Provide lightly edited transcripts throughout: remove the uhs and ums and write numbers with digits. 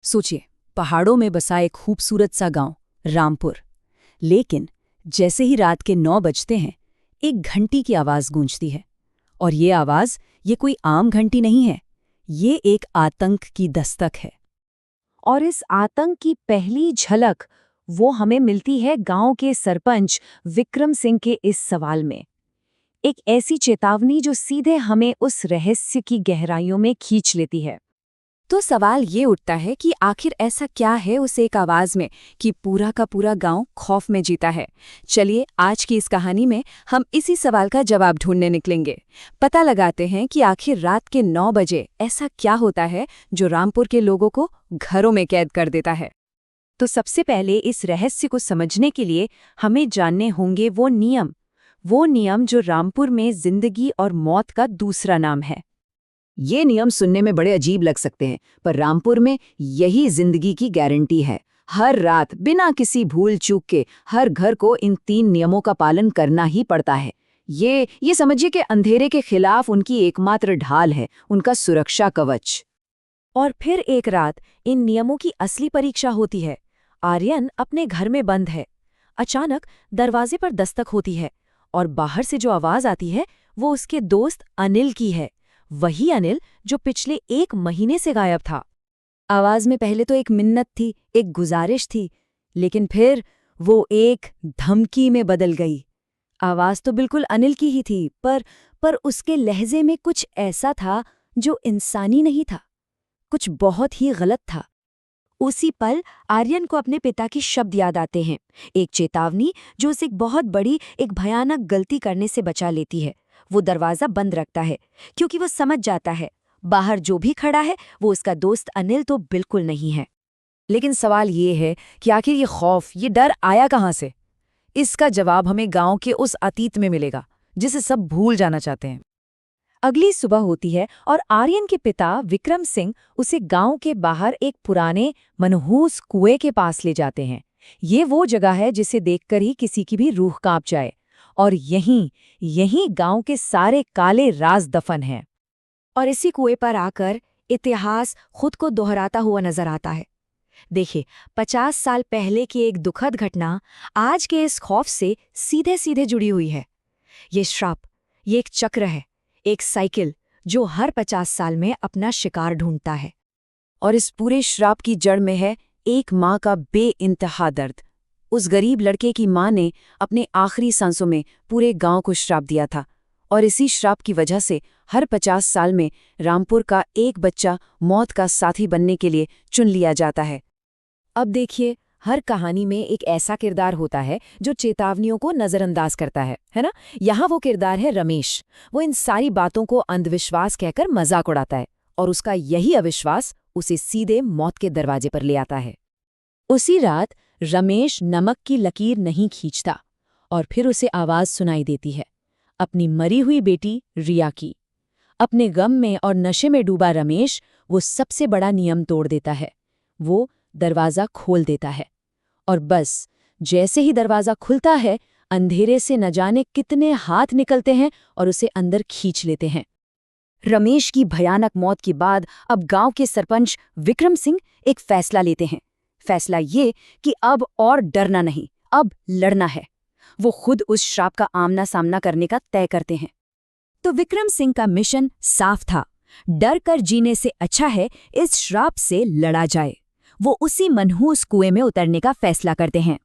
सोचिए, पहाड़ों में बसा एक खूबसूरत सा गांव, रामपुर। लेकिन जैसे ही रात के 9 बजते हैं, एक घंटी की आवाज गूंजती है। और ये आवाज, ये कोई आम घंटी नहीं है, ये एक आतंक की दस्तक है। और इस आतंक की पहली झलक वो हमें मिलती है गांव के सरपंच विक्रम सिंह के इस सवाल में। एक ऐसी चेतावनी जो सीधे हमें उस रहस्य की गहराइयों में खींच लेती है। तो सवाल ये उठता है कि आखिर ऐसा क्या है उस एक आवाज में कि पूरा का पूरा गांव खौफ में जीता है। चलिए, आज की इस कहानी में हम इसी सवाल का जवाब ढूंढने निकलेंगे। पता लगाते हैं कि आखिर रात के 9 बजे ऐसा क्या होता है जो रामपुर के लोगों को घरों में कैद कर देता है। तो सबसे पहले इस रहस्य को समझने के लिए हमें जानने होंगे वो नियम जो रामपुर में जिंदगी और मौत का दूसरा नाम है। ये नियम सुनने में बड़े अजीब लग सकते हैं, पर रामपुर में यही जिंदगी की गारंटी है। हर रात बिना किसी भूल चूक के हर घर को इन 3 नियमों का पालन करना ही पड़ता है। ये समझिए कि अंधेरे के खिलाफ उनकी एकमात्र ढाल है, उनका सुरक्षा कवच। और फिर एक रात इन नियमों की असली परीक्षा होती है। आर्यन अपने घर में बंद है। अचानक दरवाजे पर दस्तक होती है और बाहर से जो आवाज आती है वो उसके दोस्त अनिल की है। वही अनिल जो पिछले 1 महीने से गायब था। आवाज में पहले तो एक मिन्नत थी, एक गुजारिश थी, लेकिन फिर वो एक धमकी में बदल गई। आवाज तो बिल्कुल अनिल की ही थी, पर उसके लहजे में कुछ ऐसा था जो इंसानी नहीं था, कुछ बहुत ही गलत था। उसी पल आर्यन को अपने पिता के शब्द याद आते हैं, एक चेतावनी जो उसे एक बहुत बड़ी, एक भयानक गलती करने से बचा लेती है। वो दरवाजा बंद रखता है क्योंकि वो समझ जाता है बाहर जो भी खड़ा है वो उसका दोस्त अनिल तो बिल्कुल नहीं है। लेकिन सवाल ये है कि आखिर ये खौफ, ये डर आया कहाँ से? इसका जवाब हमें गांव के उस अतीत में मिलेगा जिसे सब भूल जाना चाहते हैं। अगली सुबह होती है और आर्यन के पिता विक्रम सिंह उसे गांव के बाहर एक पुराने मनहूस कुएं के पास ले जाते हैं। ये वो जगह है जिसे देखकर ही किसी की भी रूह कांप जाए। और यहीं गांव के सारे काले राज दफन हैं। और इसी कुएं पर आकर इतिहास खुद को दोहराता हुआ नजर आता है। देखिए, 50 साल पहले की एक दुखद घटना आज के इस खौफ से सीधे सीधे जुड़ी हुई है। ये श्राप, ये एक चक्र है, एक साइकिल जो हर 50 साल में अपना शिकार ढूंढता है। और इस पूरे श्राप की जड़ में है एक माँ का बेइंतहा दर्द। उस गरीब लड़के की माँ ने अपने आखिरी सांसों में पूरे गांव को श्राप दिया था, और इसी श्राप की वजह से हर 50 साल में रामपुर का एक बच्चा मौत का साथी बनने के लिए चुन लिया जाता है। अब देखिए, हर कहानी में एक ऐसा किरदार होता है जो चेतावनियों को नजरअंदाज करता है ना? यहाँ वो किरदार है रमेश। वो इन सारी बातों को अंधविश्वास कहकर मजाक उड़ाता है, और उसका यही अविश्वास उसे सीधे मौत के दरवाजे पर ले आता है। उसी रात रमेश नमक की लकीर नहीं खींचता, और फिर उसे आवाज सुनाई देती है, अपनी मरी हुई बेटी रिया की। अपने गम में और नशे में डूबा रमेश वो सबसे बड़ा नियम तोड़ देता है। वो दरवाज़ा खोल देता है, और बस जैसे ही दरवाज़ा खुलता है, अंधेरे से न जाने कितने हाथ निकलते हैं और उसे अंदर खींच लेते हैं। रमेश की भयानक मौत के बाद अब गांव के सरपंच विक्रम सिंह एक फैसला लेते हैं। फैसला ये कि अब और डरना नहीं, अब लड़ना है। वो खुद उस श्राप का आमना सामना करने का तय करते हैं। तो विक्रम सिंह का मिशन साफ था, डर कर जीने से अच्छा है इस श्राप से लड़ा जाए। वो उसी मनहूस कुएं में उतरने का फैसला करते हैं।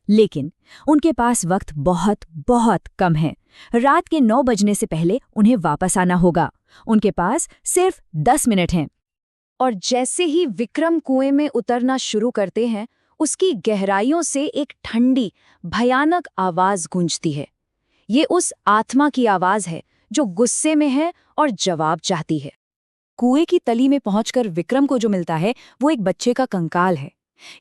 लेकिन उनके पास वक्त बहुत बहुत कम है। रात के 9 बजने से पहले उन्हें वापस आना होगा। उनके पास सिर्फ 10 मिनट हैं। और जैसे ही विक्रम कुएं में उतरना शुरू करते हैं, उसकी गहराइयों से एक ठंडी, भयानक आवाज गूंजती है। ये उस आत्मा की आवाज है जो गुस्से में है और जवाब चाहती है। कुएं की तली में पहुंचकर विक्रम को जो मिलता है वो एक बच्चे का कंकाल है।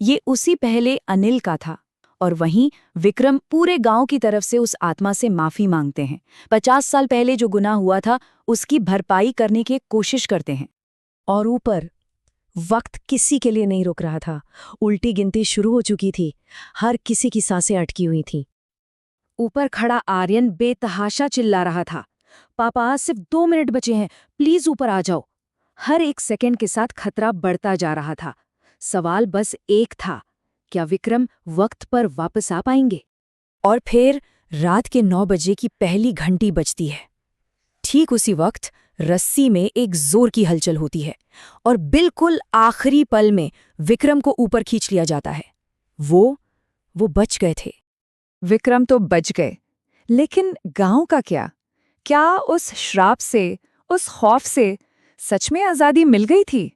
ये उसी पहले अनिल का था। और वहीं विक्रम पूरे गांव की तरफ से उस आत्मा से माफी मांगते हैं। 50 साल पहले जो गुनाह हुआ था उसकी भरपाई करने की कोशिश करते हैं। और ऊपर वक्त किसी के लिए नहीं रुक रहा था। उल्टी गिनती शुरू हो चुकी थी। हर किसी की सांसें अटकी हुई थीं। ऊपर खड़ा आर्यन बेतहाशा चिल्ला रहा था, पापा सिर्फ 2 मिनट बचे हैं, प्लीज ऊपर आ जाओ। हर एक सेकंड के साथ खतरा बढ़ता जा रहा था। सवाल बस एक था, क्या विक्रम वक्त पर वापस आ पाएंगे? और फिर रात के 9 बजे की पहली घंटी बजती है। ठीक उसी वक्त रस्सी में एक जोर की हलचल होती है और बिल्कुल आखिरी पल में विक्रम को ऊपर खींच लिया जाता है। वो बच गए थे। विक्रम तो बच गए, लेकिन गांव का क्या? क्या उस श्राप से, उस खौफ से सच में आजादी मिल गई थी?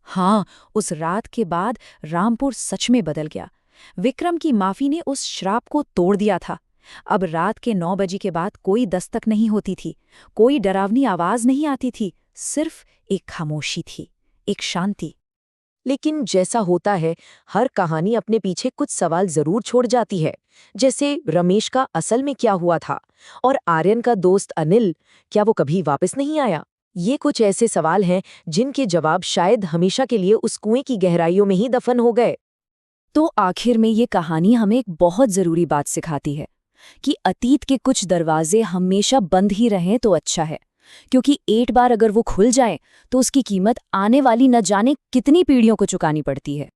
हाँ, उस रात के बाद रामपुर सच में बदल गया। विक्रम की माफी ने उस श्राप को तोड़ दिया था। अब रात के 9 बजे के बाद कोई दस्तक नहीं होती थी, कोई डरावनी आवाज नहीं आती थी, सिर्फ एक खामोशी थी, एक शांति। लेकिन जैसा होता है, हर कहानी अपने पीछे कुछ सवाल जरूर छोड़ जाती है। जैसे रमेश का असल में क्या हुआ था, और आर्यन का दोस्त अनिल, क्या वो कभी वापस नहीं आया? ये कुछ ऐसे सवाल हैं जिनके जवाब शायद हमेशा के लिए उस कुएं की गहराइयों में ही दफन हो गए। तो आखिर में ये कहानी हमें एक बहुत जरूरी बात सिखाती है कि अतीत के कुछ दरवाजे हमेशा बंद ही रहें तो अच्छा है, क्योंकि एक बार अगर वो खुल जाए तो उसकी कीमत आने वाली न जाने कितनी पीढ़ियों को चुकानी पड़ती है।